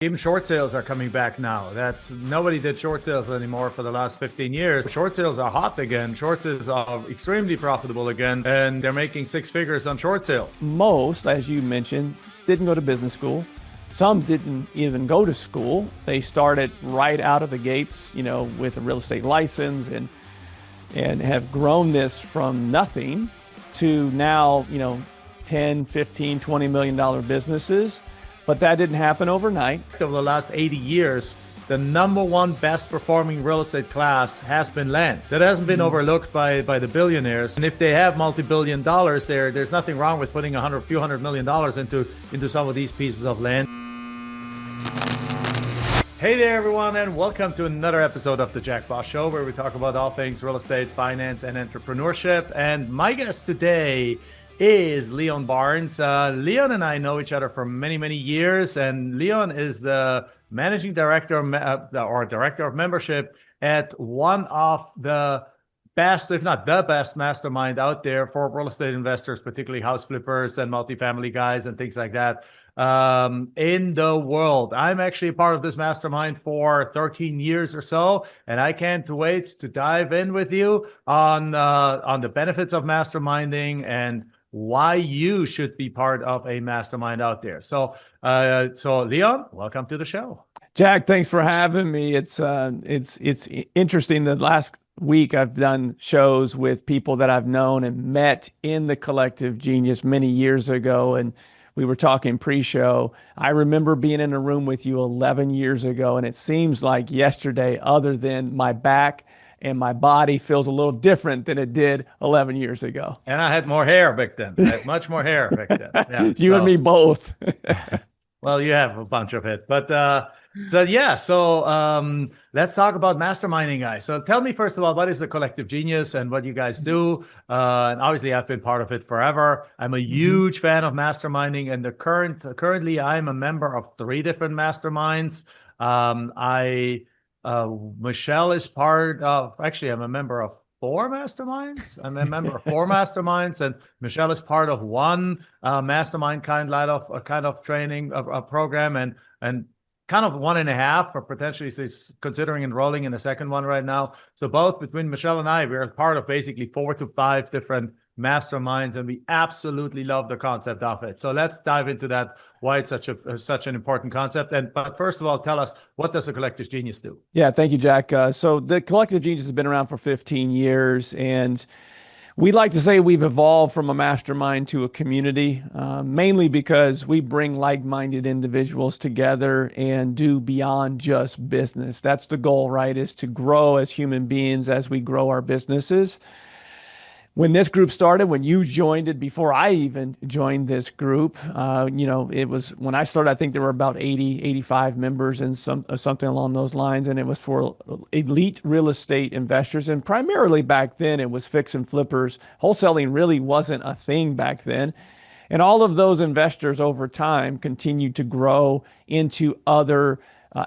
Even short sales are coming back now. Nobody did short sales anymore for the last 15 years. Short sales are hot again. Short sales are extremely profitable again, and they're making six figures on short sales. Most, as you mentioned, didn't go to business school. Some didn't even go to school. They started right out of the gates, with a real estate license and have grown this from nothing to now, 10, 15, $20 million businesses. But that didn't happen overnight. Over the last 80 years, the number one best performing real estate class has been land. That hasn't been overlooked by the billionaires. And if they have multi-billion dollars there's nothing wrong with putting a few hundred million dollars into some of these pieces of land. Hey there, everyone, and welcome to another episode of the Jack Boss Show, where we talk about all things real estate, finance, and entrepreneurship. And my guest today is Leon Barnes. Leon and I know each other for many, many years, and Leon is the managing director or director of membership at one of the best, if not the best, mastermind out there for real estate investors, particularly house flippers and multifamily guys and things like that in the world. I'm actually a part of this mastermind for 13 years or so, and I can't wait to dive in with you on the benefits of masterminding and why you should be part of a mastermind out there. So Leon, welcome to the show. Jack, thanks for having me. It's interesting. The last week I've done shows with people that I've known and met in the Collective Genius many years ago, and we were talking pre-show. I remember being in a room with you 11 years ago, and it seems like yesterday, other than my back and my body feels a little different than it did 11 years ago. And I had more hair back then. I had much more hair back then. Yeah, you and me both. Well, you have a bunch of it. But let's talk about masterminding, guys. So tell me, first of all, what is the Collective Genius and what you guys do? And obviously, I've been part of it forever. I'm a huge fan of masterminding. And currently, I'm a member of 3 different masterminds. Michelle is part of, actually, I'm a member of 4 masterminds. I'm a member of 4 masterminds, and Michelle is part of one mastermind kind of training program, and kind of 1.5, or potentially she's considering enrolling in a second one right now. So both between Michelle and I, we're part of basically 4 to 5 different masterminds, and we absolutely love the concept of it. So let's dive into that, why it's such an important concept. But first of all, tell us, what does the Collective Genius do? Yeah, thank you, Jack. So the Collective Genius has been around for 15 years, and we like to say we've evolved from a mastermind to a community, mainly because we bring like-minded individuals together and do beyond just business. That's the goal, right? Is to grow as human beings as we grow our businesses. When this group started, when you joined it, before I even joined this group, it was when I started, I think there were about 80, 85 members and something along those lines. And it was for elite real estate investors. And primarily back then, it was fix and flippers. Wholesaling really wasn't a thing back then. And all of those investors over time continued to grow into other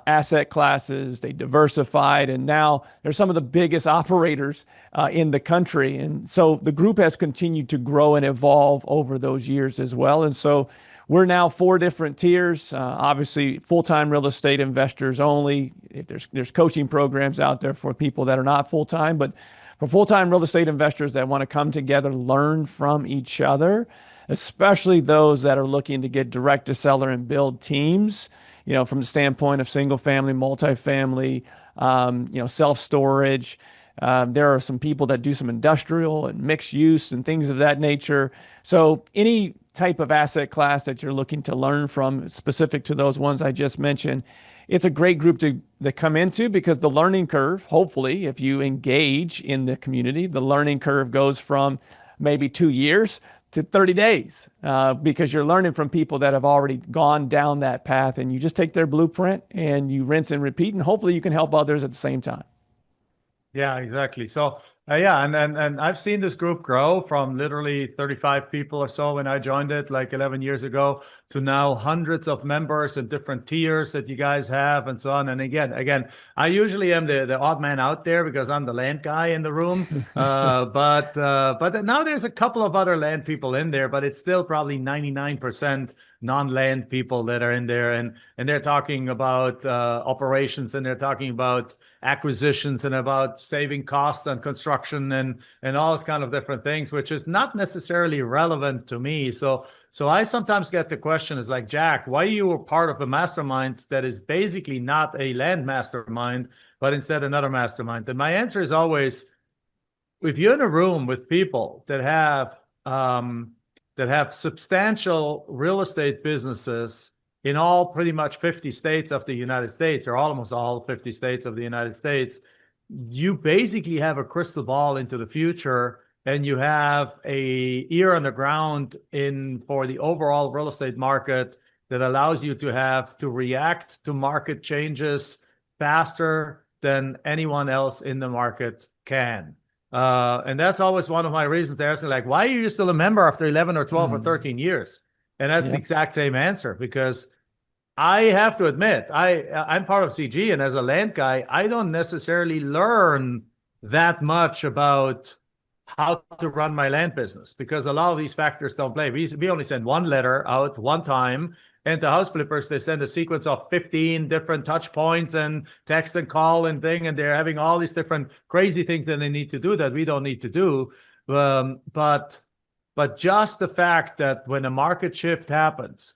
asset classes. They diversified, and now they're some of the biggest operators in the country. And so the group has continued to grow and evolve over those years as well. And so we're now 4 different tiers. Obviously, full-time real estate investors only. There's coaching programs out there for people that are not full-time, but for full-time real estate investors that want to come together, learn from each other, especially those that are looking to get direct to seller and build teams, from the standpoint of single family, multifamily, self-storage. There are some people that do some industrial and mixed use and things of that nature. So any type of asset class that you're looking to learn from, specific to those ones I just mentioned, it's a great group to come into, because the learning curve, hopefully, if you engage in the community, the learning curve goes from maybe 2 years to 30 days, because you're learning from people that have already gone down that path, and you just take their blueprint and you rinse and repeat, and hopefully you can help others at the same time. Yeah, exactly. So Yeah, and I've seen this group grow from literally 35 people or so when I joined it like 11 years ago to now hundreds of members and different tiers that you guys have and so on. And again, I usually am the odd man out there because I'm the land guy in the room. But now there's a couple of other land people in there, but it's still probably 99% non-land people that are in there, and they're talking about operations, and they're talking about acquisitions and about saving costs on construction and all this kind of different things, which is not necessarily relevant to me. So I sometimes get the question is like, Jack, why you were part of a mastermind that is basically not a land mastermind, but instead another mastermind? And my answer is always, if you're in a room with people that have substantial real estate businesses in all pretty much 50 states of the United States, or almost all 50 states of the United States, you basically have a crystal ball into the future, and you have a ear on the ground in for the overall real estate market that allows you to react to market changes faster than anyone else in the market can. And that's always one of my reasons to ask, like, why are you still a member after 11 or 12 or 13 years? And that's the exact same answer, because I have to admit, I'm part of CG, and as a land guy, I don't necessarily learn that much about how to run my land business, because a lot of these factors don't play. We only send one letter out one time, and the house flippers, they send a sequence of 15 different touch points and text and call and thing, and they're having all these different crazy things that they need to do that we don't need to do. But just the fact that when a market shift happens,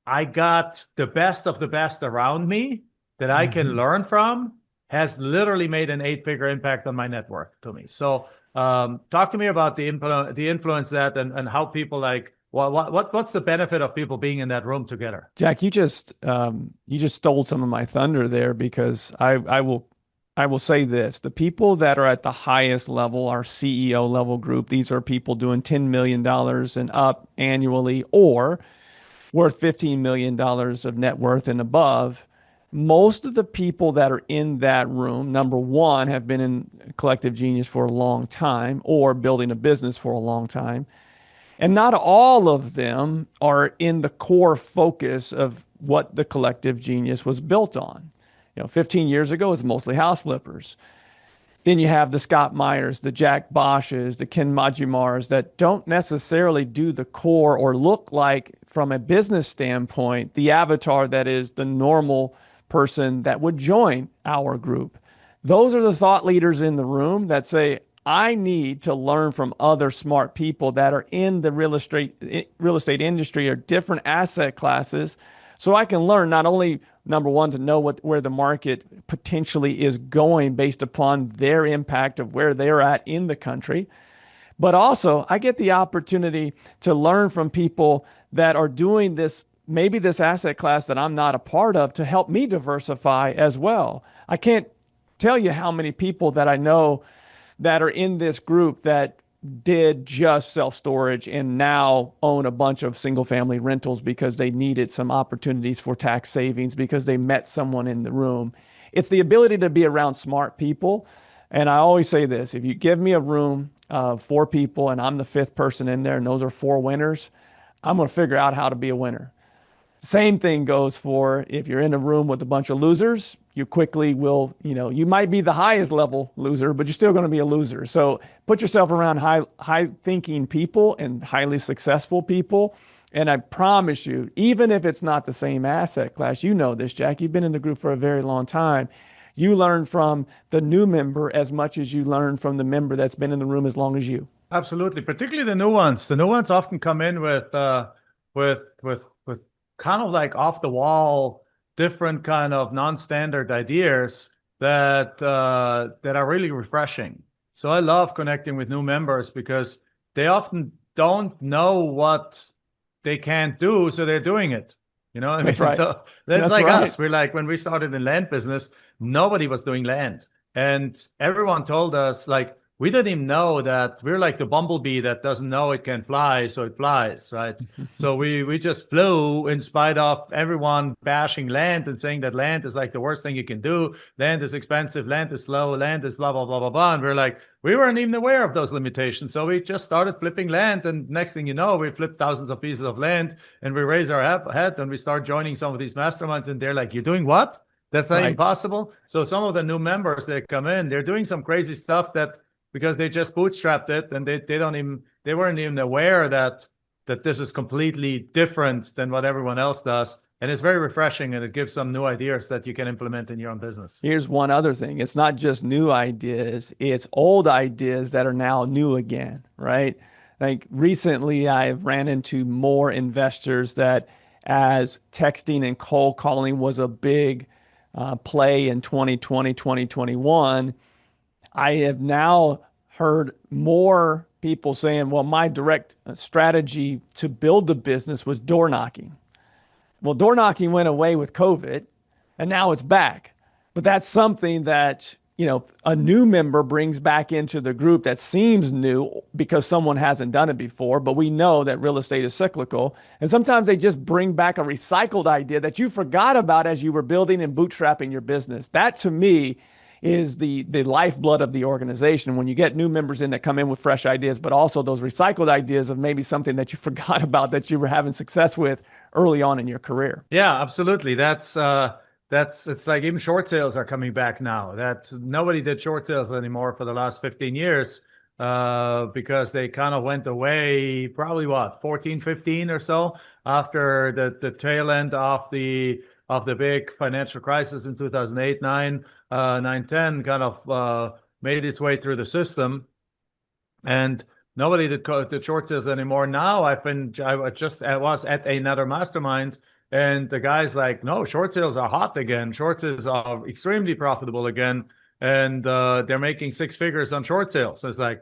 I got the best of the best around me that I can learn from has literally made an 8-figure impact on my net worth to me. So talk to me about the influence that and how people like, what's the benefit of people being in that room together? Jack, you just stole some of my thunder there, because I will say this: the people that are at the highest level, our CEO level group, these are people doing $10 million and up annually, or worth $15 million of net worth and above. Most of the people that are in that room, number one, have been in Collective Genius for a long time or building a business for a long time. And not all of them are in the core focus of what the Collective Genius was built on. 15 years ago, it was mostly house flippers. Then you have the Scott Myers, the Jack Bosches, the Ken Majumars that don't necessarily do the core or look like, from a business standpoint, the avatar that is the normal person that would join our group. Those are the thought leaders in the room that say, I need to learn from other smart people that are in the real estate industry or different asset classes, so I can learn not only, number one, to know where the market potentially is going based upon their impact of where they're at in the country, but also I get the opportunity to learn from people that are doing this, maybe this asset class that I'm not a part of, to help me diversify as well. I can't tell you how many people that I know that are in this group that did just self-storage and now own a bunch of single-family rentals because they needed some opportunities for tax savings because they met someone in the room. It's the ability to be around smart people. And I always say this: if you give me a room of 4 people and I'm the 5th person in there and those are 4 winners, I'm going to figure out how to be a winner. Same thing goes for if you're in a room with a bunch of losers, you quickly will, you might be the highest level loser, but you're still going to be a loser. So put yourself around high thinking people and highly successful people. And I promise you, even if it's not the same asset class, you know this, Jack, you've been in the group for a very long time. You learn from the new member as much as you learn from the member that's been in the room as long as you. Absolutely, particularly the new ones. The new ones often come in with kind of like off the wall, different kind of non-standard ideas that are really refreshing. So I love connecting with new members because they often don't know what they can't do, so they're doing it. You know what I mean? That's right. So that's like right. us. We're like, when we started in land business, nobody was doing land. And everyone told us, like, we didn't even know that we're like the bumblebee that doesn't know it can fly, so it flies, right? So we just flew in spite of everyone bashing land and saying that land is like the worst thing you can do. Land is expensive, land is slow, land is blah, blah, blah, blah, blah. And we're like, we weren't even aware of those limitations. So we just started flipping land. And next thing you know, we flipped thousands of pieces of land and we raise our head and we start joining some of these masterminds. And they're like, you're doing what? That's not Right. impossible. So some of the new members that come in, they're doing some crazy stuff that because they just bootstrapped it and they weren't even aware that this is completely different than what everyone else does. And it's very refreshing and it gives some new ideas that you can implement in your own business. Here's one other thing. It's not just new ideas, it's old ideas that are now new again, right? Like recently, I've ran into more investors that, as texting and cold calling was a big play in 2020, 2021, I have now heard more people saying, well, my direct strategy to build the business was door knocking. Well, door knocking went away with COVID and now it's back. But that's something that, a new member brings back into the group that seems new because someone hasn't done it before. But we know that real estate is cyclical. And sometimes they just bring back a recycled idea that you forgot about as you were building and bootstrapping your business. That to me is the lifeblood of the organization. When you get new members in that come in with fresh ideas, but also those recycled ideas of maybe something that you forgot about that you were having success with early on in your career. Yeah, absolutely. That's it's like even short sales are coming back now. That nobody did short sales anymore for the last 15 years because they kind of went away probably 14, 15 or so after the tail end of the big financial crisis in 2008, 10 kind of made its way through the system. And nobody did short sales anymore. Now I was at another mastermind and the guy's like, no, short sales are hot again. Short sales are extremely profitable again. And they're making six figures on short sales. So it's like,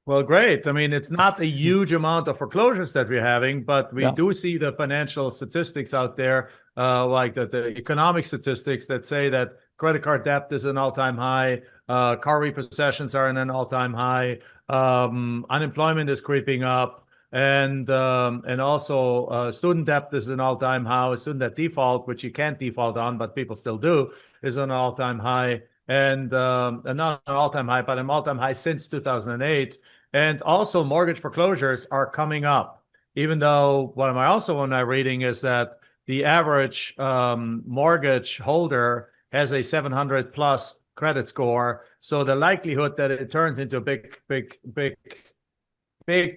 well, great. I mean, it's not a huge amount of foreclosures that we're having, but we do see the financial statistics out there, like the economic statistics that say that credit card debt is an all-time high, car repossessions are in an all-time high, unemployment is creeping up, and also student debt is an all-time high. Student debt default, which you can't default on, but people still do, is an all-time high, and not an all-time high, but an all-time high since 2008. And also mortgage foreclosures are coming up, even though what I'm reading is that the average mortgage holder has a 700 plus credit score. So the likelihood that it turns into a big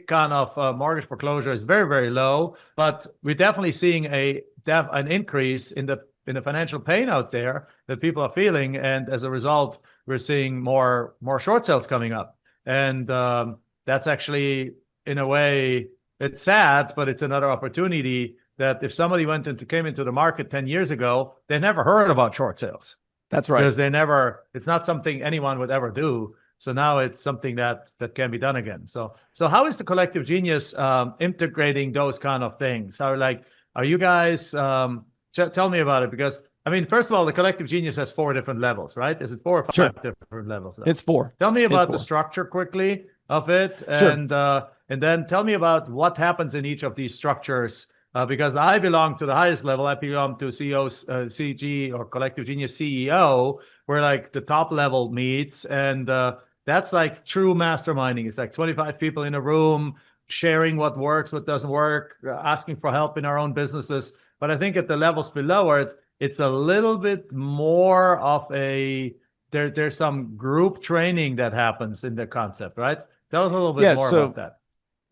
kind of mortgage foreclosure is very, very low. But we're definitely seeing an increase in the financial pain out there that people are feeling. And as a result, we're seeing more short sales coming up. And that's actually, in a way, it's sad, but it's another opportunity that if somebody came into the market 10 years ago, they never heard about short sales. That's right. Because it's not something anyone would ever do. So now it's something that can be done again. So how is the Collective Genius integrating those kind of things? Are you guys, tell me about it, because I mean, first of all, the Collective Genius has 4 different levels, right? Is it 4 or 5 Sure. different levels? It's 4. Tell me about the structure quickly of it, and then tell me about what happens in each of these structures. Because I belong to the highest level. I belong to CG or Collective Genius CEO, where like the top level meets, and that's like true masterminding. It's like 25 people in a room sharing what works, what doesn't work, asking for help in our own businesses. But I think at the levels below it, it's a little bit more of there's some group training that happens in the concept, right? Tell us a little bit more about that.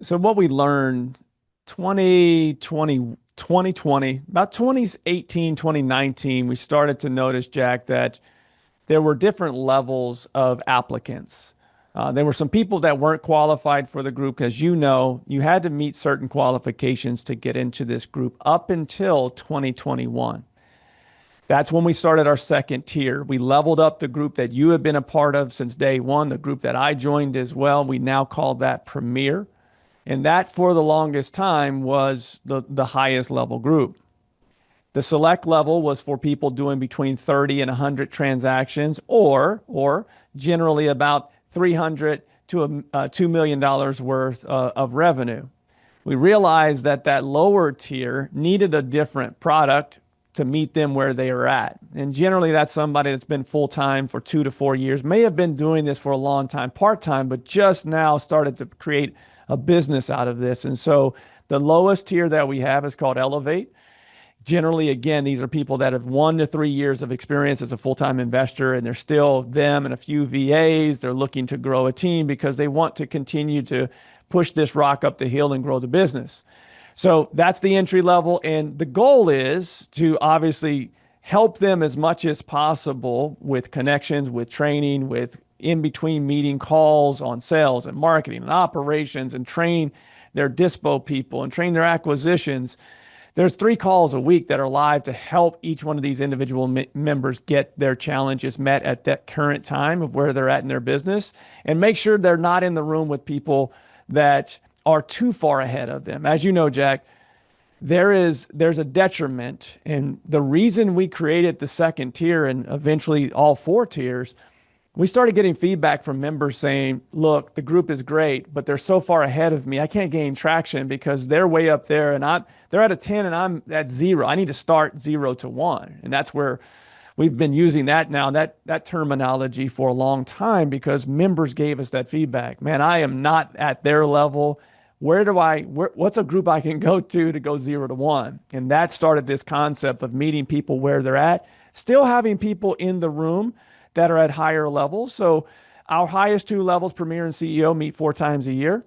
So what we learned 2020, about 2018, 2019, we started to notice, Jack, that there were different levels of applicants. There were some people that weren't qualified for the group because, you had to meet certain qualifications to get into this group up until 2021. That's when we started our second tier. We leveled up the group that you have been a part of since day one, the group that I joined as well. We now call that Premier. And that, for the longest time, was the highest level group. The select level was for people doing between 30 and 100 transactions, or generally about 300 to $2 million worth of revenue. We realized that that lower tier needed a different product to meet them where they are at. And generally, that's somebody that's been full time for 2 to 4 years, may have been doing this for a long time, part time, but just now started to create a business out of this. And so the lowest tier that we have is called Elevate. Generally, again, these are people that have 1 to 3 years of experience as a full-time investor, and they're still them and a few VAs. They're looking to grow a team because they want to continue to push this rock up the hill and grow the business. So that's the entry level. And the goal is to obviously help them as much as possible with connections, with training, with in-between meeting calls on sales and marketing and operations, and train their dispo people and train their acquisitions. There's 3 calls a week that are live to help each one of these individual members get their challenges met at that current time of where they're at in their business, and make sure they're not in the room with people that are too far ahead of them. As you know, Jack, there's a detriment. And the reason we created the second tier and eventually all 4 tiers, we started getting feedback from members saying, look, the group is great, but they're so far ahead of me. I can't gain traction because they're way up there and they're at a 10 and I'm at 0. I need to start 0 to 1. And that's where we've been using that now, that terminology for a long time, because members gave us that feedback. Man, I am not at their level. What's a group I can go to go 0 to 1? And that started this concept of meeting people where they're at, still having people in the room that are at higher levels. So our highest 2 levels, Premier and CEO, meet 4 times a year.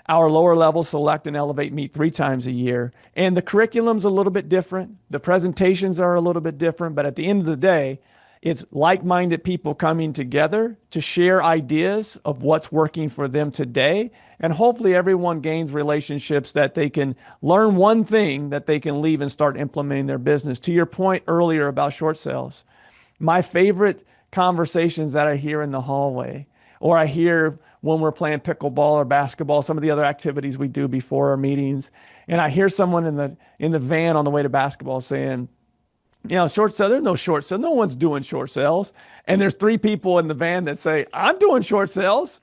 Our lower levels, Select and Elevate, meet 3 times a year. And the curriculum's a little bit different. The presentations are a little bit different. But at the end of the day, it's like-minded people coming together to share ideas of what's working for them today. And hopefully everyone gains relationships that they can learn one thing that they can leave and start implementing their business. To your point earlier about short sales, my favorite conversations that I hear in the hallway, or I hear when we're playing pickleball or basketball, some of the other activities we do before our meetings, and I hear someone in the van on the way to basketball saying, short sale, there's no short sale. No one's doing short sales. And there's 3 people in the van that say, I'm doing short sales.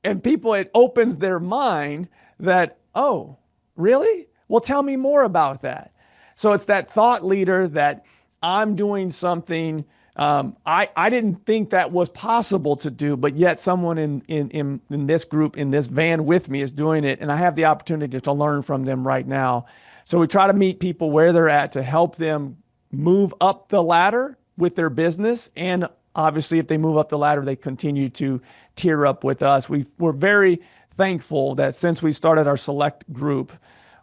And it opens their mind that, oh, really? Well, tell me more about that. So it's that thought leader that I'm doing something I didn't think that was possible to do, but yet someone in this group, in this van with me, is doing it, and I have the opportunity to learn from them right now. So we try to meet people where they're at to help them move up the ladder with their business, and obviously if they move up the ladder, they continue to tier up with us. We're very thankful that since we started our Select group,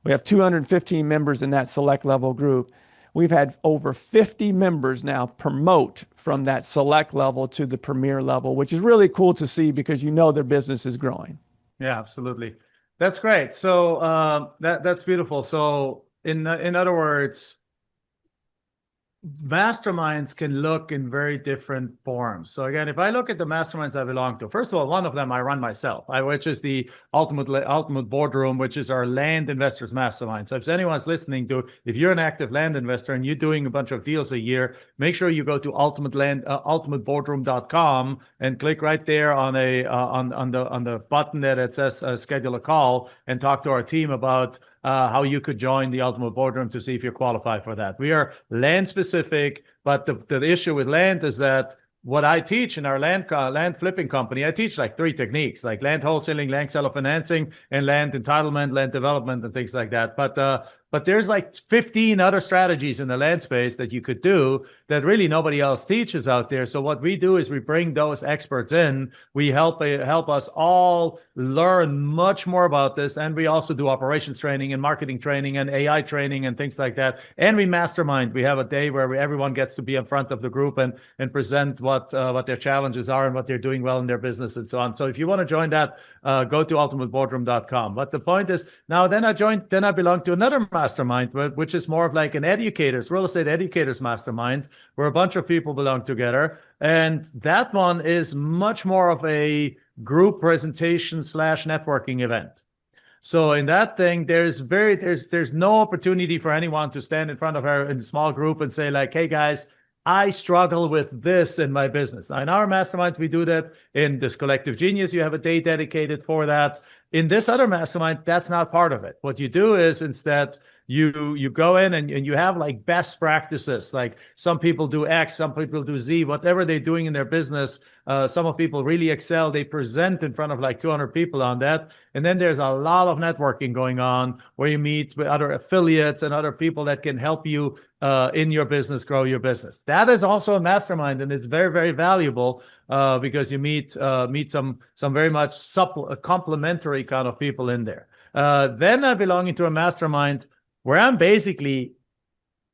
we have 215 members in that Select level group. We've had over 50 members now promote from that Select level to the Premier level, which is really cool to see because their business is growing. Yeah, absolutely. That's great. So that's beautiful. So in other words, masterminds can look in very different forms. So again, if I look at the masterminds I belong to, first of all, one of them I run myself, which is the Ultimate Boardroom, which is our land investors mastermind. So if anyone's listening to, if you're an active land investor and you're doing a bunch of deals a year, make sure you go to ultimateboardroom.com and click right there on the button there that says schedule a call, and talk to our team about how you could join the Ultimate Boardroom to see if you qualify for that. We are land specific, but the issue with land is that what I teach in our land flipping company, I teach like 3 techniques, like land wholesaling, land seller financing, and land entitlement, land development, and things like that. But there's like 15 other strategies in the land space that you could do that really nobody else teaches out there. So what we do is we bring those experts in. We help us all learn much more about this. And we also do operations training and marketing training and AI training and things like that. And we mastermind. We have a day where everyone gets to be in front of the group and present what their challenges are and what they're doing well in their business and so on. So if you want to join that, go to ultimateboardroom.com. But the point is, then I belong to another mastermind, which is more of like an real estate educators mastermind, where a bunch of people belong together. And that one is much more of a group presentation / networking event. So in that thing, there's no opportunity for anyone to stand in front of her in a small group and say like, hey guys, I struggle with this in my business. Now, in our mastermind, we do that. In this collective genius, you have a day dedicated for that. In this other mastermind, that's not part of it. What you do is instead you go in and you have like best practices. Like some people do X, some people do Z, whatever they're doing in their business. Some of people really excel. They present in front of like 200 people on that. And then there's a lot of networking going on where you meet with other affiliates and other people that can help you in your business, grow your business. That is also a mastermind, and it's very, very valuable because you meet some very much complementary kind of people in there. Then I belong into a mastermind where I'm basically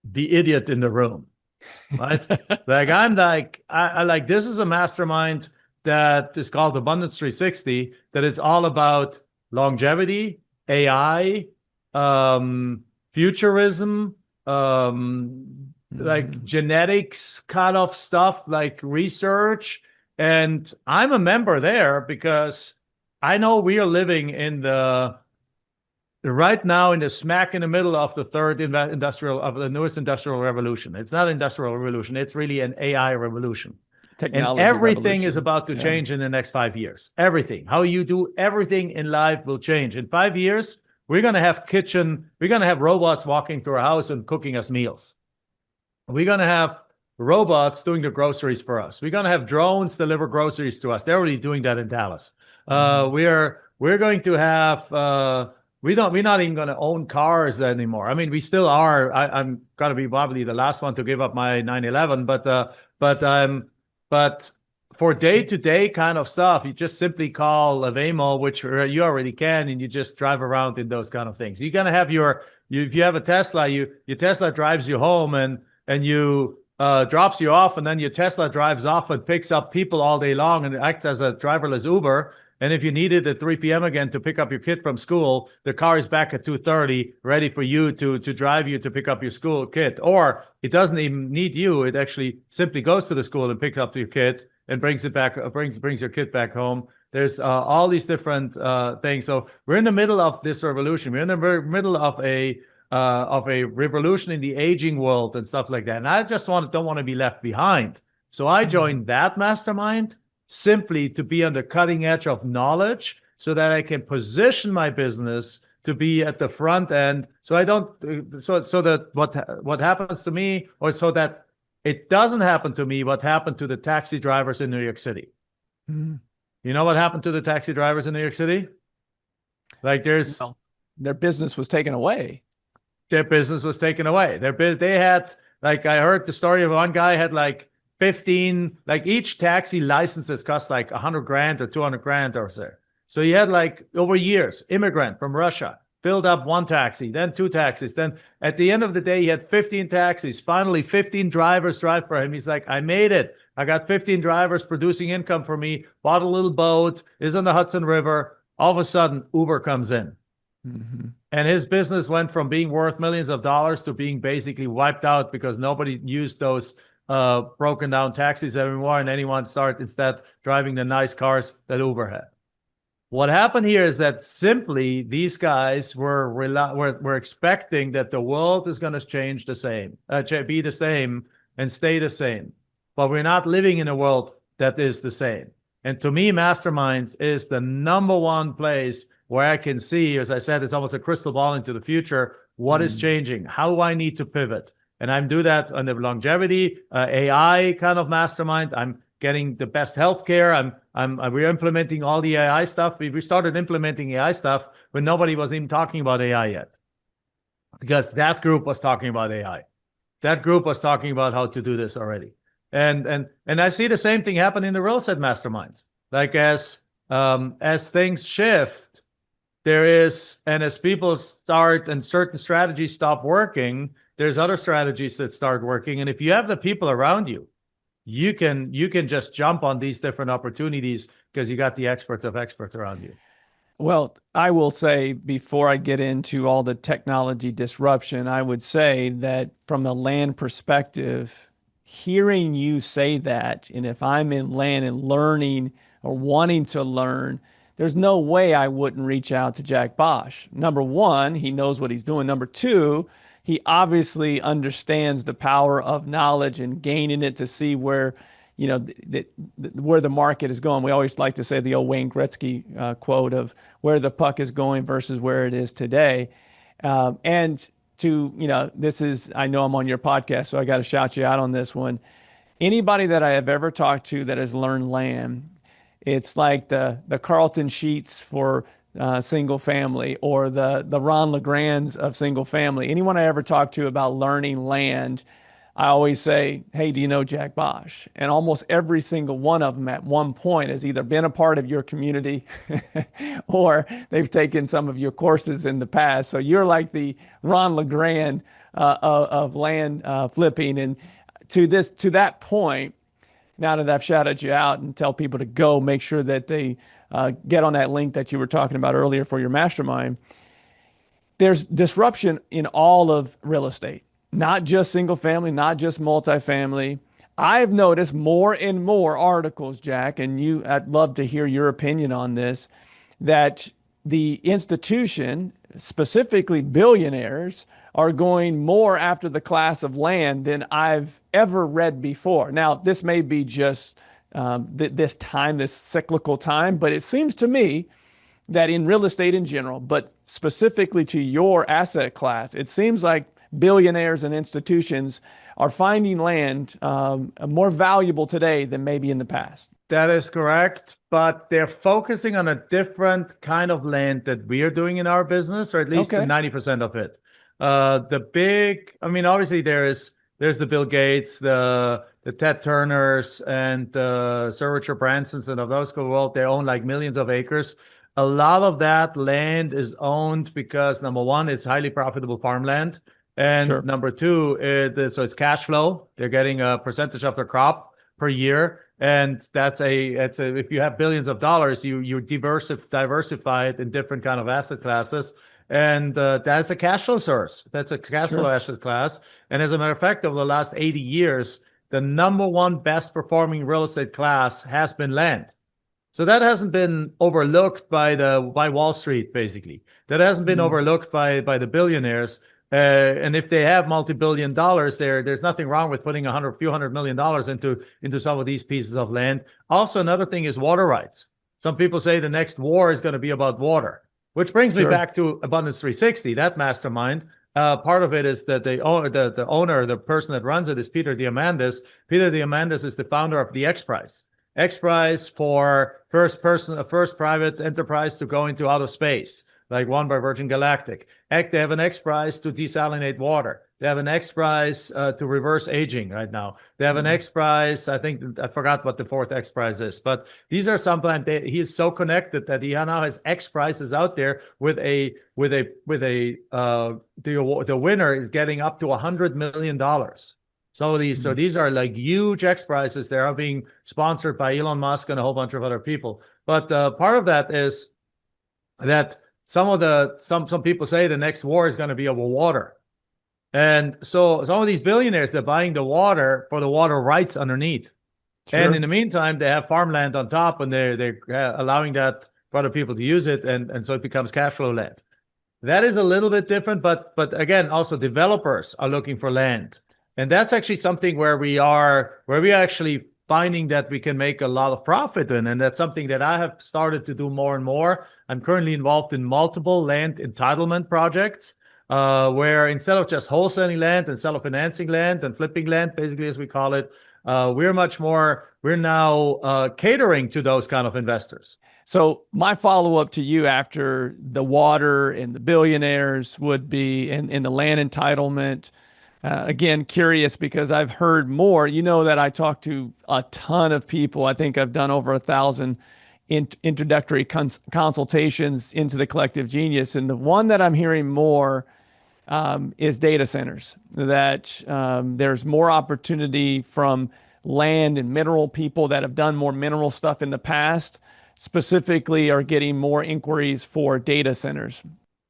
the idiot in the room, right? Like I like, this is a mastermind that is called Abundance 360, that is all about longevity, AI, futurism, like genetics kind of stuff, like research. And I'm a member there because I know we are living in the right now in the smack in the middle of the the newest industrial revolution. It's not industrial revolution. It's really an AI revolution. Technology and everything revolution. is about to change in the next 5 years. Everything, how you do everything in life will change. In 5 years, we're going to have robots walking through our house and cooking us meals. We're going to have robots doing the groceries for us. We're going to have drones deliver groceries to us. They're already doing that in Dallas. We're going to have we're not even going to own cars anymore. I mean, we still are. I'm going to be probably the last one to give up my 911, but for day-to-day kind of stuff, you just simply call a Waymo, which you already can, and you just drive around in those kind of things. You're going to have if you have a Tesla, your Tesla drives you home and you drops you off, and then your Tesla drives off and picks up people all day long and acts as a driverless Uber. And if you need it at 3 p.m. again to pick up your kid from school, the car is back at 2:30, ready for you to drive you to pick up your school kid. Or it doesn't even need you. It actually simply goes to the school and picks up your kid and brings it back, brings your kid back home. There's all these different things. So we're in the middle of this revolution. We're in the middle of a revolution in the aging world and stuff like that. And I just don't want to be left behind. So I joined that mastermind simply to be on the cutting edge of knowledge so that I can position my business to be at the front end. So I don't, so that what happens to me, or so that it doesn't happen to me, what happened to the taxi drivers in New York City. You know what happened to the taxi drivers in New York City? Like their business was taken away. Their business was taken away. They had, like, I heard the story of one guy had like 15, like each taxi licenses cost like 100 grand or 200 grand or so. So he had like over years, immigrant from Russia, build up one taxi, then two taxis. Then at the end of the day, he had 15 taxis. Finally, 15 drivers drive for him. He's like, I made it. I got 15 drivers producing income for me, bought a little boat, is on the Hudson River. All of a sudden, Uber comes in. And his business went from being worth millions of dollars to being basically wiped out because nobody used those broken down taxis anymore, and anyone started instead driving the nice cars that Uber had. What happened here is that simply these guys were expecting that the world is going to change the same, be the same and stay the same. But we're not living in a world that is the same. And to me, Masterminds is the number one place where I can see, as I said, it's almost a crystal ball into the future. What is changing? How do I need to pivot? And I do that on the longevity, AI kind of mastermind. I'm getting the best healthcare. We're implementing all the AI stuff. We started implementing AI stuff when nobody was even talking about AI yet, because that group was talking about AI. That group was talking about how to do this already. And I see the same thing happen in the real estate masterminds. Like as things shift, and as people start and certain strategies stop working, there's other strategies that start working. And if you have the people around you, you can just jump on these different opportunities because you got the experts of experts around you. Well, I will say, before I get into all the technology disruption, I would say that from a land perspective, hearing you say that, and if I'm in land and learning or wanting to learn, there's no way I wouldn't reach out to Jack Bosch. Number one, he knows what he's doing. Number two, he obviously understands the power of knowledge and gaining it to see where, where the market is going. We always like to say the old Wayne Gretzky quote of where the puck is going versus where it is today. And this is, I know I'm on your podcast, so I got to shout you out on this one. Anybody that I have ever talked to that has learned land, it's like the Carlton Sheets for single family, or the Ron LeGrands of single family. Anyone I ever talk to about learning land, I always say, "Hey, do you know Jack Bosch?" And almost every single one of them at one point has either been a part of your community or they've taken some of your courses in the past. So you're like the Ron LeGrand of land flipping. And to that point, now that I've shouted you out and tell people to go make sure that they get on that link that you were talking about earlier for your mastermind, there's disruption in all of real estate, not just single family, not just multifamily. I've noticed more and more articles, Jack, and I'd love to hear your opinion on this, that the institution, specifically billionaires, are going more after the class of land than I've ever read before. Now, this may be just this cyclical time, but it seems to me that in real estate in general, but specifically to your asset class, it seems like billionaires and institutions are finding land more valuable today than maybe in the past. That is correct, but they're focusing on a different kind of land that we are doing in our business, or at least 90% of it. Obviously there's the Bill Gates, the Ted Turners, and Sir Richard Bransons, and of those world, they own like millions of acres. A lot of that land is owned because, number one, it's highly profitable farmland, and number two, so it's cash flow. They're getting a percentage of their crop per year, and if you have billions of dollars, you diversify it in different kind of asset classes. And that's a cash flow source. That's a cash flow asset class. And as a matter of fact, over the last 80 years, the number one best performing real estate class has been land. So that hasn't been overlooked by Wall Street, basically. That hasn't been overlooked by the billionaires. And if they have multi-billion dollars, there's nothing wrong with putting a few hundred million dollars into some of these pieces of land. Also, another thing is water rights. Some people say the next war is going to be about water. Which brings me back to Abundance 360, that mastermind. Part of it is that the owner, the person that runs it, is Peter Diamandis. Peter Diamandis is the founder of the X Prize. X Prize for first private enterprise to go into outer space, like won by Virgin Galactic. They have an X Prize to desalinate water. They have an X Prize to reverse aging right now. They have an X Prize. I forgot what the fourth X Prize is, but these are sometimes he is so connected that he now has X Prizes out there the winner is getting up to $100 million. So these are like huge X Prizes. They are being sponsored by Elon Musk and a whole bunch of other people. But part of that is that some people say the next war is going to be over water. And so some of these billionaires, they're buying the water for the water rights underneath. And in the meantime, they have farmland on top, and they're allowing that for other people to use it. And so it becomes cash flow land. That is a little bit different. But again, also developers are looking for land. And that's actually something where we are actually finding that we can make a lot of profit in. And that's something that I have started to do more and more. I'm currently involved in multiple land entitlement projects. Where instead of just wholesaling land and seller financing land and flipping land, basically as we call it, we're now catering to those kind of investors. So my follow-up to you after the water and the billionaires would be in the land entitlement. Again, curious because I've heard more. You know that I talk to a ton of people. I think I've done over 1,000 introductory consultations into the collective genius. And the one that I'm hearing more is data centers, that there's more opportunity from land and mineral people that have done more mineral stuff in the past, specifically are getting more inquiries for data centers.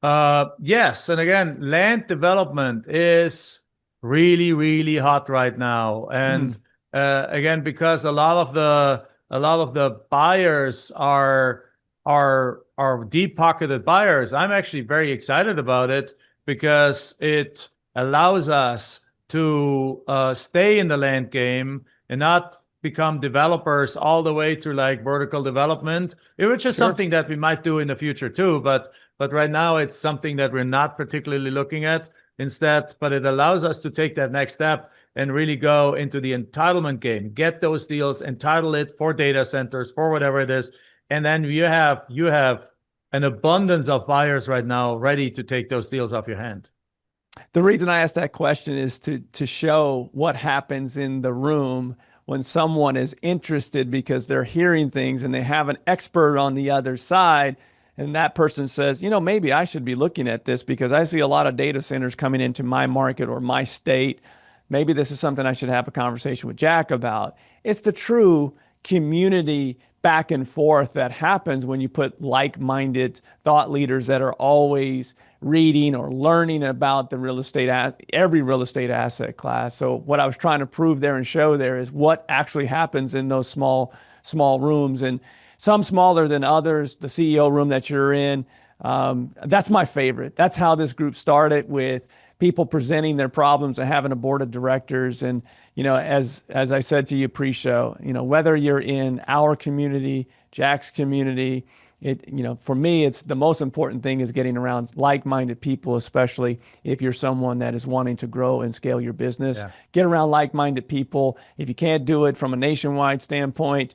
Yes. And again, land development is really, really hot right now. And again, because a lot of the buyers are deep-pocketed buyers, I'm actually very excited about it because it allows us to stay in the land game and not become developers all the way to like vertical development, which is Sure. something that we might do in the future too. But right now it's something that we're not particularly looking at instead. But it allows us to take that next step and really go into the entitlement game, get those deals, entitle it for data centers, for whatever it is, and then you have an abundance of buyers right now ready to take those deals off your hand. The reason I asked that question is to show what happens in the room when someone is interested because they're hearing things and they have an expert on the other side. And that person says, maybe I should be looking at this because I see a lot of data centers coming into my market or my state. Maybe this is something I should have a conversation with Jack about. It's the true community back and forth that happens when you put like-minded thought leaders that are always reading or learning about the every real estate asset class. So what I was trying to prove there and show there is what actually happens in those small rooms, and some smaller than others. The CEO room that you're in, that's my favorite. That's how this group started, with people presenting their problems and having a board of directors. And as I said to you pre-show, whether you're in our community, Jack's community, for me, it's the most important thing is getting around like-minded people, especially if you're someone that is wanting to grow and scale your business. Yeah. Get around like-minded people. If you can't do it from a nationwide standpoint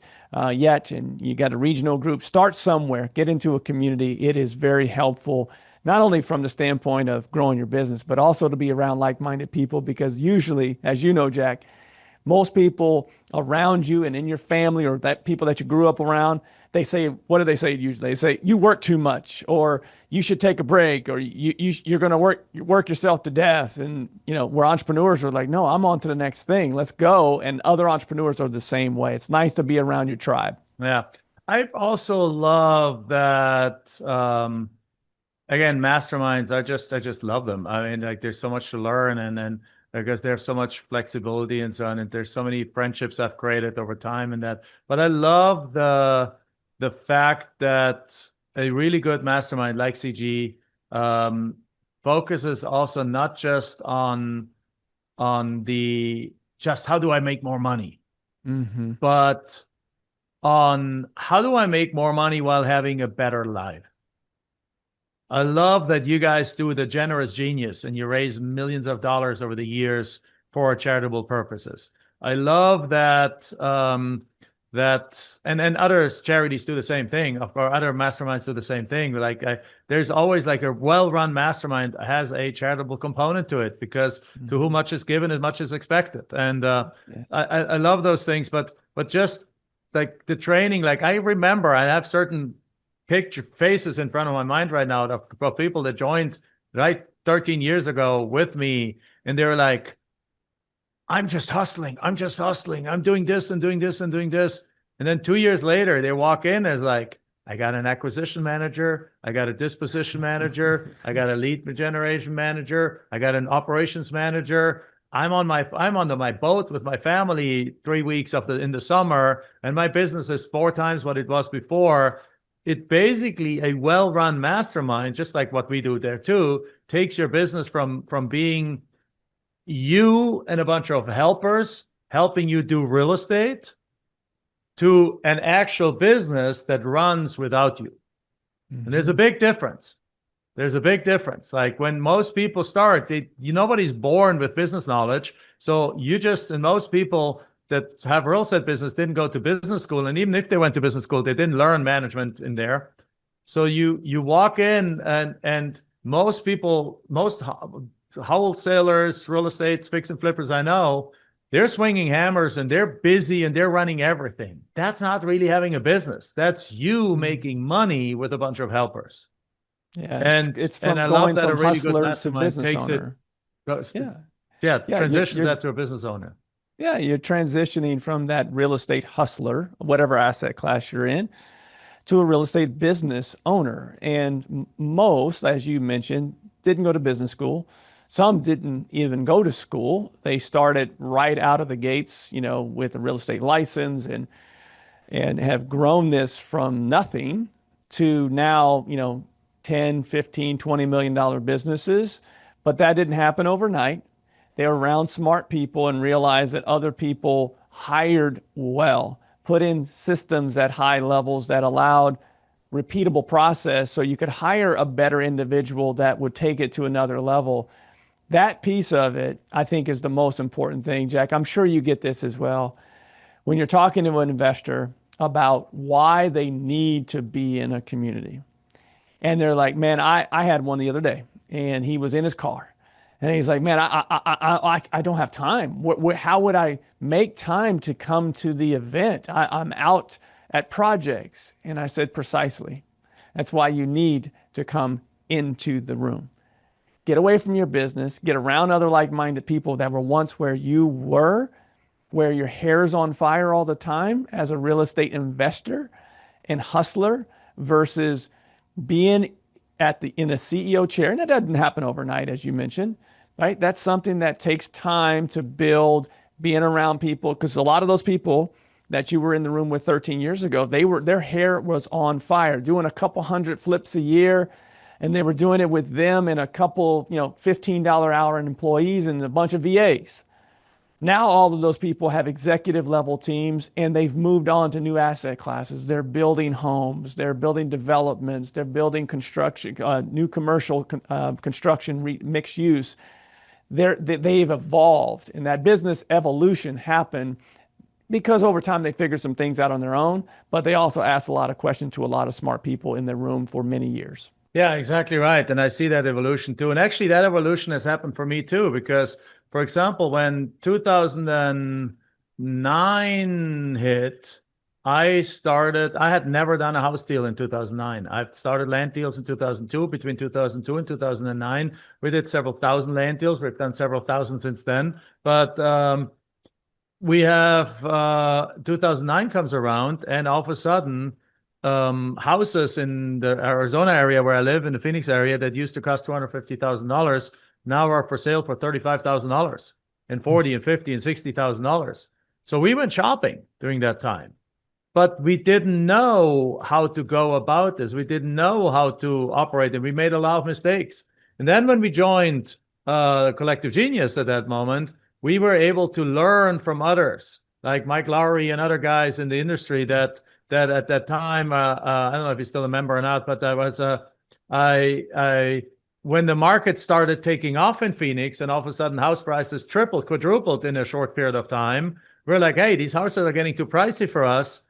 yet, and you got a regional group, start somewhere. Get into a community. It is very helpful, not only from the standpoint of growing your business, but also to be around like-minded people, because usually, as you know, Jack, most people around you and in your family or that people that you grew up around, they say, what do they say usually? They say, you work too much, or you should take a break, or you're going to work yourself to death. And, we're entrepreneurs are like, no, I'm on to the next thing. Let's go. And other entrepreneurs are the same way. It's nice to be around your tribe. Yeah. I also love that, again, masterminds. I just love them. I mean, like there's so much to learn, and then because there's so much flexibility and so on, and there's so many friendships I've created over time and that. But I love the fact that a really good mastermind like CG focuses also not just on the just how do I make more money, Mm-hmm. but on how do I make more money while having a better life. I love that you guys do the generous genius and you raise millions of dollars over the years for charitable purposes. I love that and others charities do the same thing. Of course, other masterminds do the same thing. Like there's always like a well-run mastermind has a charitable component to it, because to whom much is given, as much is expected. And Yes. I love those things, but just like the training, like I remember I have certain picture faces in front of my mind right now of people that joined right 13 years ago with me, and they were like, I'm just hustling, I'm doing this and doing this and doing this. And then 2 years later they walk in as like, I got an acquisition manager, I got a disposition manager, I got a lead generation manager, I got an operations manager. I'm on my boat with my family 3 weeks in the summer, and my business is 4 times what it was before. It basically, a well-run mastermind, just like what we do there too, takes your business from being you and a bunch of helpers helping you do real estate to an actual business that runs without you. And there's a big difference. There's a big difference. Like when most people start, nobody's born with business knowledge. So and most people that have real estate business didn't go to business school. And even if they went to business school, they didn't learn management in there. So you walk in and most people, most wholesalers, real estate fix and flippers I know, they're swinging hammers and they're busy and they're running everything. That's not really having a business. That's you making money with a bunch of helpers. Yeah, it's And from I love going that a from really good hustler to mastermind business takes it, owner. Yeah. Yeah, transitions that to a business owner. yeah, you're transitioning from that real estate hustler, whatever asset class you're in, to a real estate business owner. And most, as you mentioned, didn't go to business school. Some didn't even go to school. They started right out of the gates, with a real estate license, and have grown this from nothing to now, 10, 15, $20 million businesses, But that didn't happen overnight. They were around smart people and realized that other people hired well, put in systems at high levels that allowed repeatable process so you could hire a better individual that would take it to another level. That piece of it, I think, is the most important thing, Jack. I'm sure you get this as well. When you're talking to an investor about why they need to be in a community, and they're like, man, I had one the other day, and he was in his car. And he's like, man, I don't have time. How would I make time to come to the event? I'm out at projects. And I said, precisely. That's why you need to come into the room. Get away from your business, get around other like-minded people that were once where you were, where your hair's on fire all the time as a real estate investor and hustler versus being in a CEO chair. And that doesn't happen overnight, as you mentioned, right? That's something that takes time to build, being around people, because a lot of those people that you were in the room with 13 years ago, their hair was on fire, doing a couple hundred flips a year. And they were doing it with them and a couple, $15 hour employees and a bunch of VAs. Now all of those people have executive level teams and they've moved on to new asset classes. They're building homes, they're building developments, they're building construction, new commercial construction, mixed use. They've evolved, and that business evolution happened because over time they figured some things out on their own, but they also asked a lot of questions to a lot of smart people in their room for many years. Yeah, exactly right. And I see that evolution too. And actually, that evolution has happened for me too, because, for example, when 2009 hit, I had never done a house deal in 2009. I started land deals in 2002. Between 2002 and 2009, we did several thousand land deals. We've done several thousand since then. But we have 2009 comes around, and all of a sudden, houses in the Arizona area where I live, in the Phoenix area, that used to cost $250,000 now are for sale for $35,000 and $40,000 and $50,000 and $60,000. So we went shopping during that time, but we didn't know how to go about this. We didn't know how to operate, and we made a lot of mistakes. And then when we joined Collective Genius at that moment, we were able to learn from others like Mike Lowry and other guys in the industry that at that time, I don't know if he's still a member or not, but when the market started taking off in Phoenix and all of a sudden house prices tripled, quadrupled in a short period of time, we're like, hey, these houses are getting too pricey for us.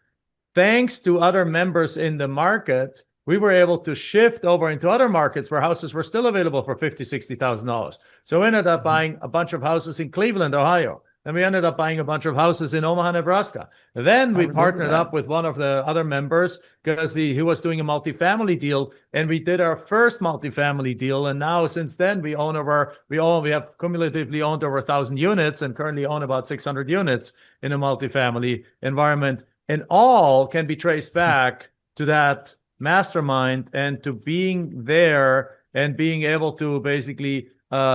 Thanks to other members in the market, we were able to shift over into other markets where houses were still available for $50,000, $60,000. So we ended up buying a bunch of houses in Cleveland, Ohio. And we ended up buying a bunch of houses in Omaha, Nebraska. Then we partnered up with one of the other members because he was doing a multifamily deal, and we did our first multifamily deal. And now since then we have cumulatively owned over 1,000 units and currently own about 600 units in a multifamily environment. And all can be traced back to that mastermind and to being there and being able to basically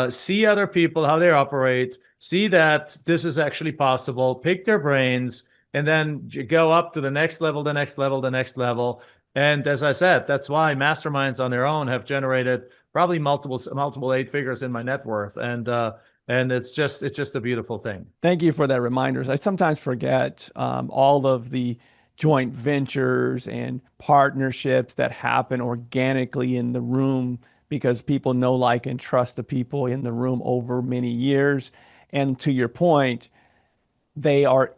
see other people, how they operate, see that this is actually possible, pick their brains, and then go up to the next level, the next level, the next level. And as I said, that's why masterminds on their own have generated probably multiple eight figures in my net worth. And it's just a beautiful thing. Thank you for that reminder. I sometimes forget all of the joint ventures and partnerships that happen organically in the room because people know, like, and trust the people in the room over many years. And to your point, they are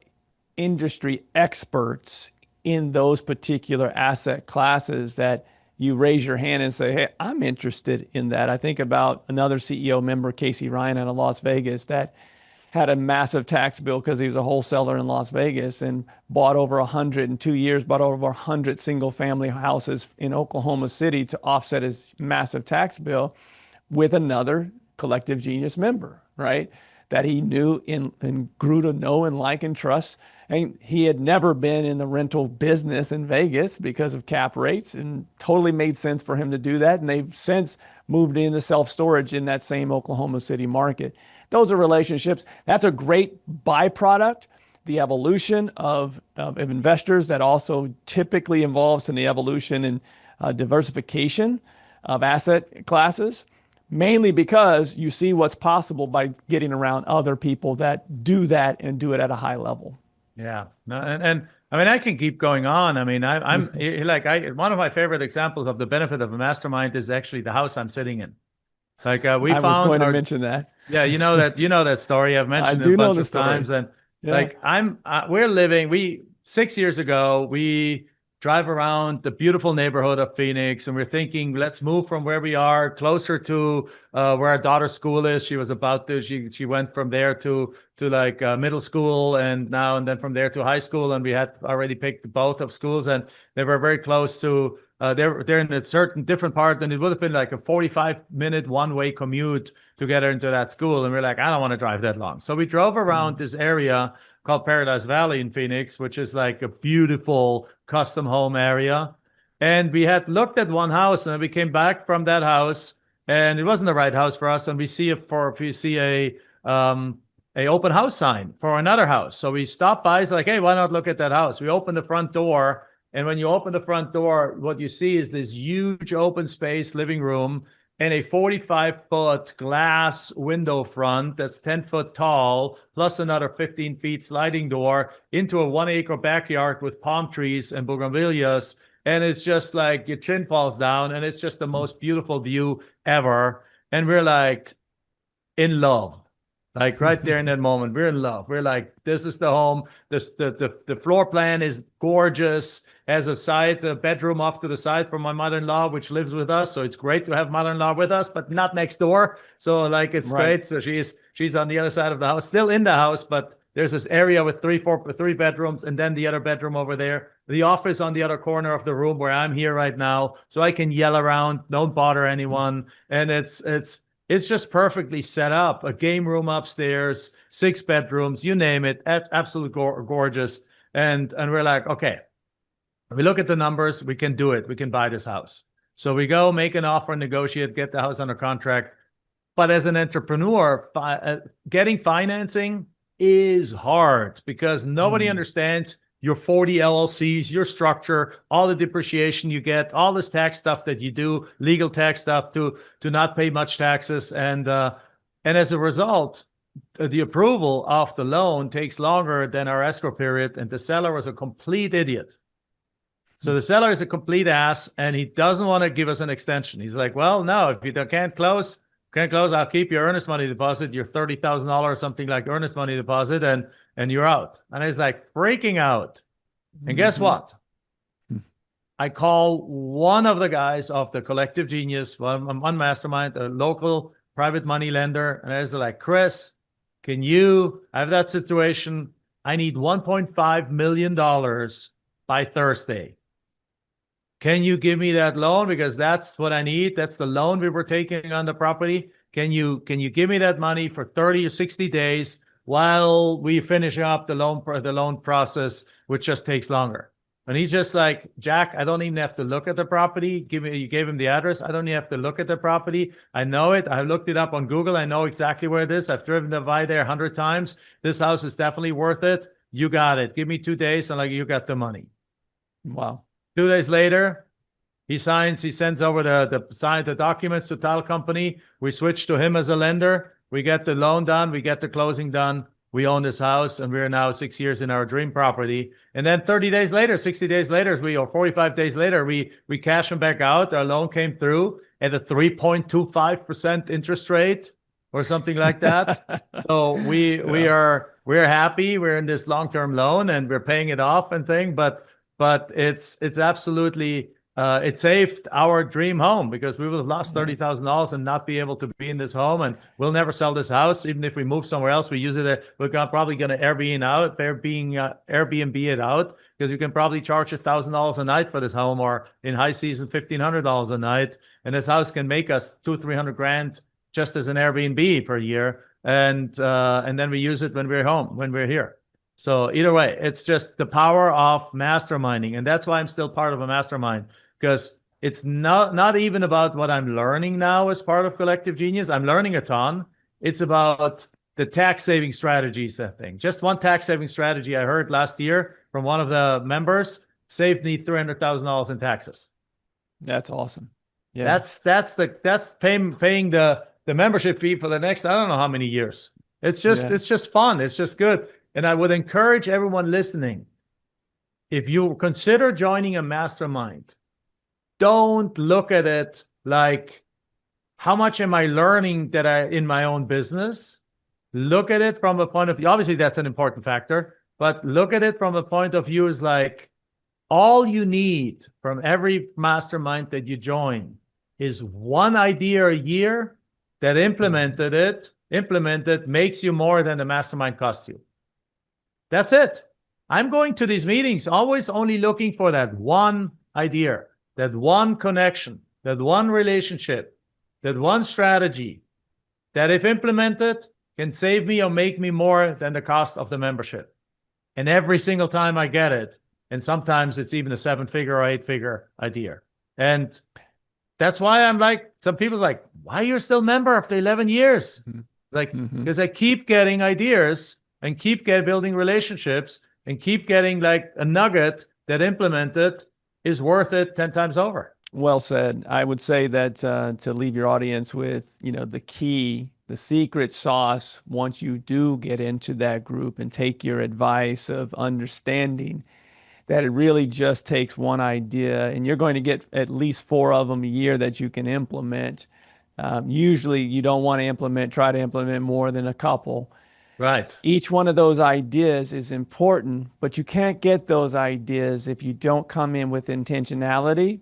industry experts in those particular asset classes that you raise your hand and say, hey, I'm interested in that. I think about another CEO member, Casey Ryan, out of Las Vegas, that had a massive tax bill because he was a wholesaler in Las Vegas and bought over 100 in 2 years, bought over 100 single family houses in Oklahoma City to offset his massive tax bill with another Collective Genius member, right? That he knew and grew to know and like and trust. And he had never been in the rental business in Vegas because of cap rates, and totally made sense for him to do that. And they've since moved into self-storage in that same Oklahoma City market. Those are relationships. That's a great byproduct. The evolution of investors that also typically involves in the evolution and diversification of asset classes. mainly because you see what's possible by getting around other people that do that and do it at a high level. Yeah. No, and I mean, I can keep going on. I mean, one of my favorite examples of the benefit of a mastermind is actually the house I'm sitting in. Like we I was found going to our, mention that. yeah, you know that story. I've I mentioned it a do know bunch the of times, story. and Yeah. like we're living. We 6 years ago, we drive around the beautiful neighborhood of Phoenix, and we're thinking, let's move from where we are closer to where our daughter's school is. She was about to. She went from there to like middle school, and then from there to high school, and we had already picked both of schools, and they were very close to. They're in a certain different part, and it would have been like a 45-minute one-way commute to get her into that school. And we're like, I don't want to drive that long. So we drove around this area called Paradise Valley in Phoenix, which is like a beautiful custom home area. And we had looked at one house, and then we came back from that house, and it wasn't the right house for us. And we see a open house sign for another house. So we stopped by. It's like, hey, why not look at that house? We opened the front door. And when you open the front door, what you see is this huge open space living room and a 45-foot glass window front that's 10 foot tall, plus another 15 feet sliding door into a 1 acre backyard with palm trees and bougainvilleas. And it's just like your chin falls down, and it's just the most beautiful view ever. And we're like in love. Like right there in that moment, we're in love. We're like, this is the home. The floor plan is gorgeous. Has a bedroom off to the side for my mother-in-law, which lives with us. So it's great to have mother-in-law with us, but not next door. So like it's Right. great. So she's on the other side of the house, still in the house, but there's this area with three bedrooms, and then the other bedroom over there. The office on the other corner of the room where I'm here right now, so I can yell around, don't bother anyone, and it's just perfectly set up. A game room upstairs, 6 bedrooms, you name it, absolutely gorgeous. And we're like, okay, we look at the numbers, we can do it. We can buy this house. So we go make an offer, negotiate, get the house under contract. But as an entrepreneur, getting financing is hard because nobody understands your 40 LLCs, your structure, all the depreciation you get, all this tax stuff that you do, legal tax stuff to not pay much taxes. And as a result, the approval of the loan takes longer than our escrow period. And the seller was a complete idiot. So the seller is a complete ass, and he doesn't want to give us an extension. He's like, well, no, if you can't close, I'll keep your earnest money deposit, your $30,000, something like earnest money deposit, and you're out. And I was like freaking out. And guess what? I call one of the guys of the Collective Genius, one mastermind, a local private money lender. And I was like, Chris, I have that situation. I need $1.5 million by Thursday. Can you give me that loan? Because that's what I need. That's the loan we were taking on the property. Can you give me that money for 30 or 60 days while we finish up the loan process, which just takes longer? And he's just like, Jack, I don't even have to look at the property. You gave him the address. I don't even have to look at the property. I know it. I looked it up on Google. I know exactly where it is. I've driven by there 100 times. This house is definitely worth it. You got it. Give me 2 days, and like you got the money. Wow. 2 days later, he sends over the documents to title company. We switch to him as a lender. We get the loan done. We get the closing done. We own this house, and we're now 6 years in our dream property. And then 30 days later, 60 days later, or 45 days later, we cash them back out. Our loan came through at a 3.25% interest rate or something like that. So we're happy. We're in this long-term loan, and we're paying it off and thing, but it's absolutely it saved our dream home, because we would have lost $30,000 and not be able to be in this home, and we'll never sell this house. Even if we move somewhere else, we use it. We're probably going to Airbnb it out, because you can probably charge $1,000 a night for this home, or in high season $1,500 a night, and this house can make us 200-300 grand just as an Airbnb per year, and then we use it when we're home, when we're here. So either way, it's just the power of masterminding. And that's why I'm still part of a mastermind, because it's not even about what I'm learning now as part of Collective Genius. I'm learning a ton. It's about the tax saving strategies, that thing. Just one tax saving strategy I heard last year from one of the members saved me $300,000 in taxes. That's awesome. Yeah. That's paying the membership fee for the next, I don't know how many years. Yeah. It's just fun. It's just good. And I would encourage everyone listening, if you consider joining a mastermind, don't look at it like, how much am I learning that I in my own business? Look at it from a point of view. Obviously, that's an important factor, but look at it from a point of view is like, all you need from every mastermind that you join is one idea a year that implemented makes you more than the mastermind costs you. That's it. I'm going to these meetings always only looking for that one idea, that one connection, that one relationship, that one strategy that, if implemented, can save me or make me more than the cost of the membership. And every single time I get it, and sometimes it's even a 7-figure or 8-figure idea. And that's why I'm like, some people are like, why are you still a member after 11 years? Mm-hmm. Like, Mm-hmm. because I keep getting ideas and keep building relationships and keep getting like a nugget that implemented is worth it 10 times over. Well said. I would say that to leave your audience with, the key, the secret sauce, once you do get into that group and take your advice of understanding that it really just takes one idea, and you're going to get at least 4 of them a year that you can implement. Usually you don't want to try to implement more than a couple. Right. Each one of those ideas is important, but you can't get those ideas if you don't come in with intentionality,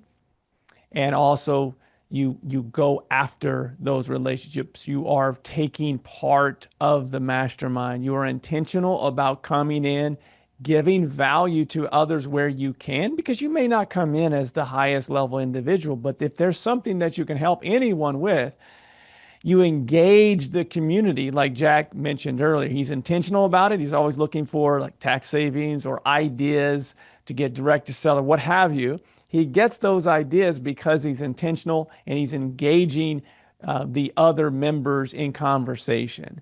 and also you go after those relationships. You are taking part of the mastermind. You are intentional about coming in, giving value to others where you can, because you may not come in as the highest level individual, but if there's something that you can help anyone with, you engage the community. Like Jack mentioned earlier, he's intentional about it. He's always looking for like tax savings or ideas to get direct to seller, what have you. He gets those ideas because he's intentional and he's engaging the other members in conversation.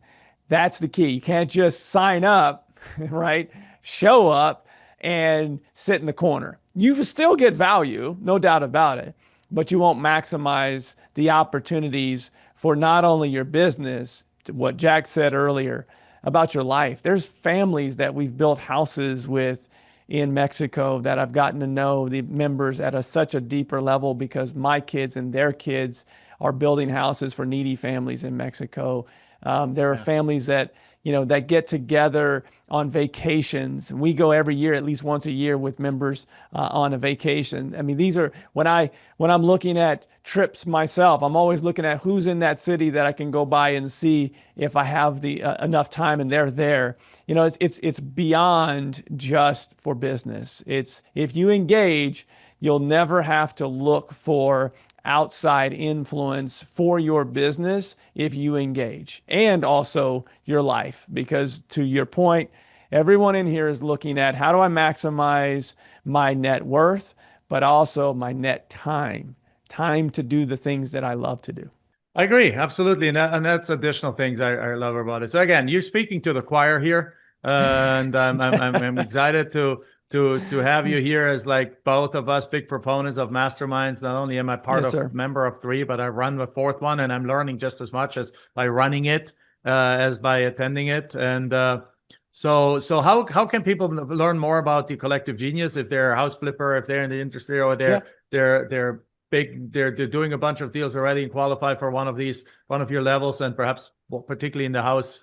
That's the key. You can't just sign up, right? Show up and sit in the corner. You will still get value, no doubt about it, but you won't maximize the opportunities for not only your business, what Jack said earlier about your life. There's families that we've built houses with in Mexico that I've gotten to know the members at such a deeper level, because my kids and their kids are building houses for needy families in Mexico. There are families that that get together on vacations. We go every year, at least once a year, with members on a vacation. I mean, these are when I'm looking at trips myself, I'm always looking at who's in that city that I can go by and see if I have the enough time and they're there. It's beyond just for business. It's, if you engage, you'll never have to look for outside influence for your business if you engage, and also your life. Because to your point, everyone in here is looking at, how do I maximize my net worth, but also my net time to do the things that I love to do. I agree, absolutely, and that's additional things I love about it. So again, you're speaking to the choir here, and I'm excited to have you here as like both of us big proponents of masterminds. Not only am I member of 3, but I run the 4th one, and I'm learning just as much as by running it as by attending it. And so how can people learn more about the Collective Genius if they're a house flipper, if they're in the industry, or they're big, they're doing a bunch of deals already and qualify for one of your levels, and perhaps particularly in the house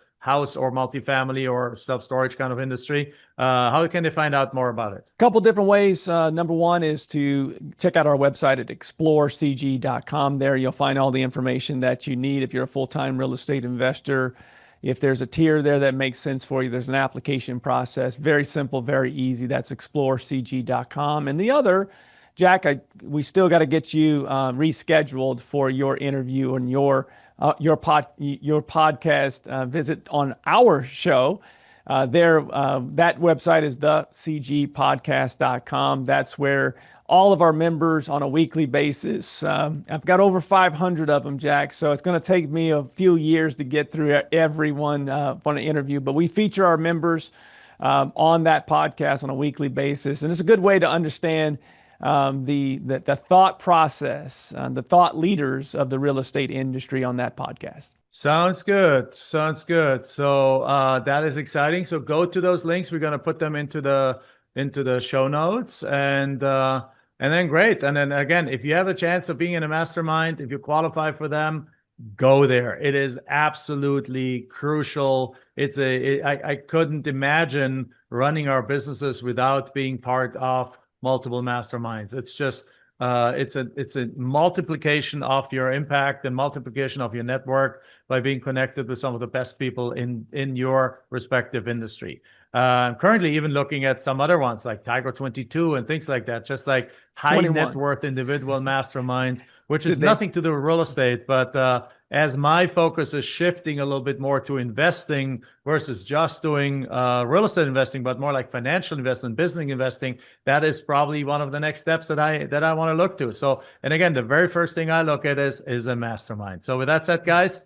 or multifamily or self-storage kind of industry? How can they find out more about it? A couple different ways. Number one is to check out our website at explorecg.com. There you'll find all the information that you need if you're a full-time real estate investor. If there's a tier there that makes sense for you, there's an application process. Very simple, very easy. That's explorecg.com. And the other, Jack, we still got to get you rescheduled for your interview and your podcast visit on our show. That website is thecgpodcast.com. That's where all of our members on a weekly basis. I've got over 500 of them, Jack, so it's going to take me a few years to get through everyone on an interview, but we feature our members on that podcast on a weekly basis. And it's a good way to understand the thought process, the thought leaders of the real estate industry on that podcast. Sounds good. Sounds good. So that is exciting. So go to those links. We're going to put them into the show notes, and then great. And then again, if you have a chance of being in a mastermind, if you qualify for them, go there. It is absolutely crucial. I couldn't imagine running our businesses without being part of multiple masterminds. It's just it's a multiplication of your impact and multiplication of your network by being connected with some of the best people in your respective industry. I'm currently even looking at some other ones like Tiger 22 and things like that, just like high 21. net worth individual masterminds, which is nothing to do with real estate. But as my focus is shifting a little bit more to investing versus just doing real estate investing, but more like financial investment, business investing, that is probably one of the next steps that I want to look to. So, and again, the very first thing I look at is a mastermind. So with that said, guys,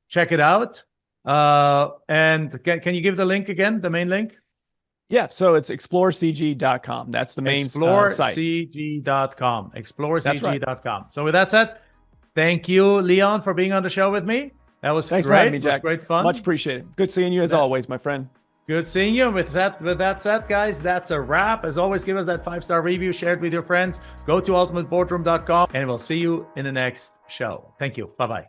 check it out. And can you give the link again, the main link? Yeah, so it's explorecg.com. That's the main site. Explorecg.com. Explorecg.com. So with that said, thank you, Leon, for being on the show with me. That was Thanks great. for having me, Jack. It was great fun. Much appreciated. Good seeing you as always, my friend. Good seeing you. With that said, guys, that's a wrap. As always, give us that 5-star review, share it with your friends. Go to ultimateboardroom.com, and we'll see you in the next show. Thank you. Bye-bye.